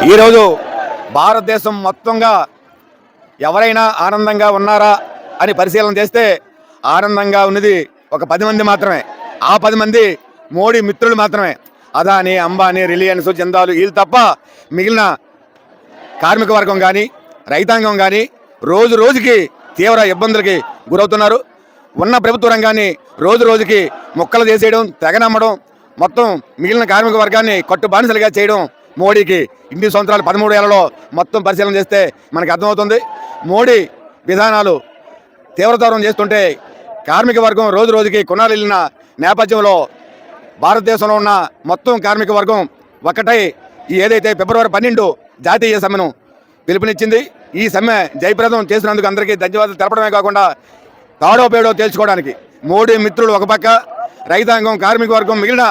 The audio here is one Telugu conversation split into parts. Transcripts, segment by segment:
ఈరోజు భారతదేశం మొత్తంగా ఎవరైనా ఆనందంగా ఉన్నారా అని పరిశీలన చేస్తే ఆనందంగా ఉన్నది ఒక 10 మంది మాత్రమే. ఆ 10 మంది మోడీ మిత్రులు మాత్రమే. అదాని, అంబానీ, రిలయన్స్, జిందాల్ వీళ్ళు తప్ప మిగిలిన కార్మిక వర్గం కానీ రైతాంగం కానీ రోజు రోజుకి తీవ్ర ఇబ్బందులకి గురవుతున్నారు. ఉన్న ప్రభుత్వ రంగాన్ని రోజు రోజుకి ముక్కలు చేసేయడం, తెగనమ్మడం, మొత్తం మిగిలిన కార్మిక వర్గాన్ని కట్టుబానిసలుగా చేయడం మోడీకి ఇన్ని సంవత్సరాలు 13 ఏళ్లలో మొత్తం పరిశీలన చేస్తే మనకు అర్థమవుతుంది. మోడీ విధానాలు తీవ్రతరం చేస్తుంటే కార్మిక వర్గం రోజు రోజుకి కొనాలిన నేపథ్యంలో భారతదేశంలో ఉన్న మొత్తం కార్మిక వర్గం ఒక్కటై ఏదైతే ఫిబ్రవరి 12 జాతీయ సమ్మెను పిలుపునిచ్చింది. ఈ సమ్మె జయప్రదం చేసినందుకు అందరికీ ధన్యవాదాలు తెలపడమే కాకుండా తాడో పేడో తేల్చుకోవడానికి మోడీ మిత్రులు ఒక పక్క, రైతాంగం కార్మిక వర్గం మిగిలిన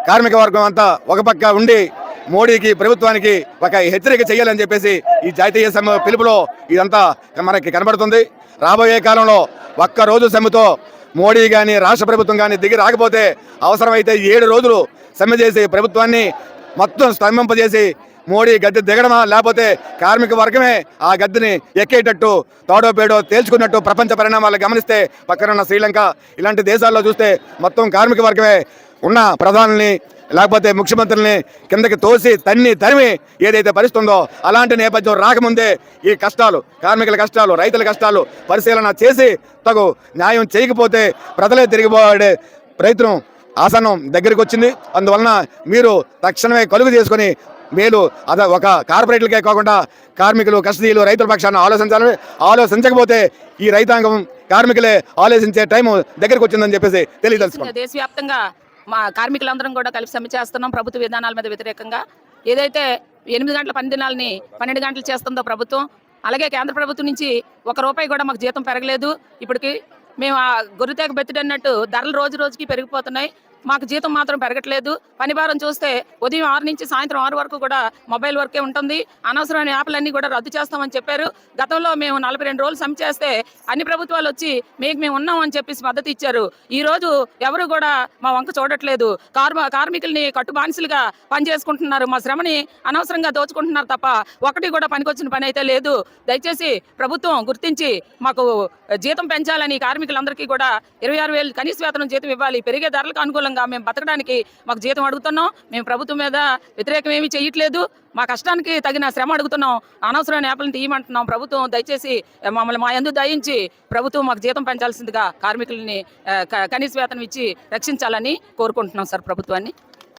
కార్మిక వర్గం అంతా ఒక పక్క ఉండి మోడీకి ప్రభుత్వానికి ఒక హెచ్చరిక చేయాలని చెప్పేసి ఈ జాతీయ సమ్మె పిలుపులో ఇదంతా మనకి కనబడుతుంది. రాబోయే కాలంలో ఒక్కరోజు సమ్మెతో మోడీ కానీ రాష్ట్ర ప్రభుత్వం కానీ దిగి రాకపోతే అవసరమైతే 7 రోజులు సమ్మె చేసి ప్రభుత్వాన్ని మొత్తం స్తంభింపజేసి మోడీ గద్దె దిగడమా లేకపోతే కార్మిక వర్గమే ఆ గద్దెని ఎక్కేటట్టు తాడో పేడో తేల్చుకున్నట్టు ప్రపంచ పరిణామాలు గమనిస్తే పక్కనున్న శ్రీలంక ఇలాంటి దేశాల్లో చూస్తే మొత్తం కార్మిక వర్గమే ఉన్న ప్రధానుల్ని లేకపోతే ముఖ్యమంత్రుల్ని కిందకి తోసి తరిమి ఏదైతే పరిస్థితుందో అలాంటి నేపథ్యం రాకముందే ఈ కష్టాలు, కార్మికుల కష్టాలు, రైతుల కష్టాలు పరిశీలన చేసి తగు న్యాయం చేయకపోతే ప్రజలే తిరిగిపోయే ప్రయత్నం ఆసనం దగ్గరికి వచ్చింది. అందువలన మీరు తక్షణమే కలుగు చేసుకొని మేలు ఒక కార్పొరేట్లకే కాకుండా కార్మికులు, కష్టజీవులు, రైతుల పక్షాన్ని ఆలోచించాలని, ఆలోచించకపోతే ఈ రైతాంగం కార్మికులే ఆలోచించే టైం దగ్గరికి వచ్చిందని చెప్పేసి తెలియదలుచుకున్నాం. దేశవ్యాప్తంగా మా కార్మికులందరం కూడా కలిసి సమ్మె చేస్తున్నాం ప్రభుత్వ విధానాల మీద వ్యతిరేకంగా. ఏదైతే 8 గంటల పని దినాలని 12 గంటలు చేస్తుందో ప్రభుత్వం, అలాగే కేంద్ర ప్రభుత్వం నుంచి ₹1 కూడా మాకు జీతం పెరగలేదు. ఇప్పటికి మేము ఆ గొర్రెతేగ బెత్తిడన్నట్టు ధరలు రోజు రోజుకి పెరిగిపోతున్నాయి. మాకు జీతం మాత్రం పెరగట్లేదు. పని భారం చూస్తే ఉదయం 6 నుంచి సాయంత్రం 6 వరకు కూడా మొబైల్ వర్కే ఉంటుంది. అనవసరమైన యాప్లన్నీ కూడా రద్దు చేస్తామని చెప్పారు. గతంలో మేము 42 రోజులు సమ్మె చేస్తే అన్ని ప్రభుత్వాలు వచ్చి మేము ఉన్నామని చెప్పేసి మద్దతు ఇచ్చారు. ఈ రోజు ఎవరు కూడా మా వంక చూడట్లేదు. కార్మికుల్ని కట్టుబానిసలుగా పని చేసుకుంటున్నారు. మా శ్రమని అనవసరంగా దోచుకుంటున్నారు తప్ప ఒకటి కూడా పనికొచ్చిన పని అయితే లేదు. దయచేసి ప్రభుత్వం గుర్తించి మాకు జీతం పెంచాలని, కార్మికులందరికీ కూడా 26,000 కనీస వేతనం జీతం ఇవ్వాలి. పెరిగే ధరలకు అనుకూలంగా మేము బతకడానికి మాకు జీతం అడుగుతున్నాం. మేము ప్రభుత్వం మీద వ్యతిరేకం ఏమీ చేయట్లేదు. మా కష్టానికి తగిన శ్రమ అడుగుతున్నాం. అనవసరమైన యాప్లను తీయమంటున్నాం. ప్రభుత్వం దయచేసి మమ్మల్ని మా యందు దయించి ప్రభుత్వం మాకు జీతం పెంచాల్సిందిగా కార్మికులని కనీస వేతనం ఇచ్చి రక్షించాలని కోరుకుంటున్నాం సార్ ప్రభుత్వాన్ని.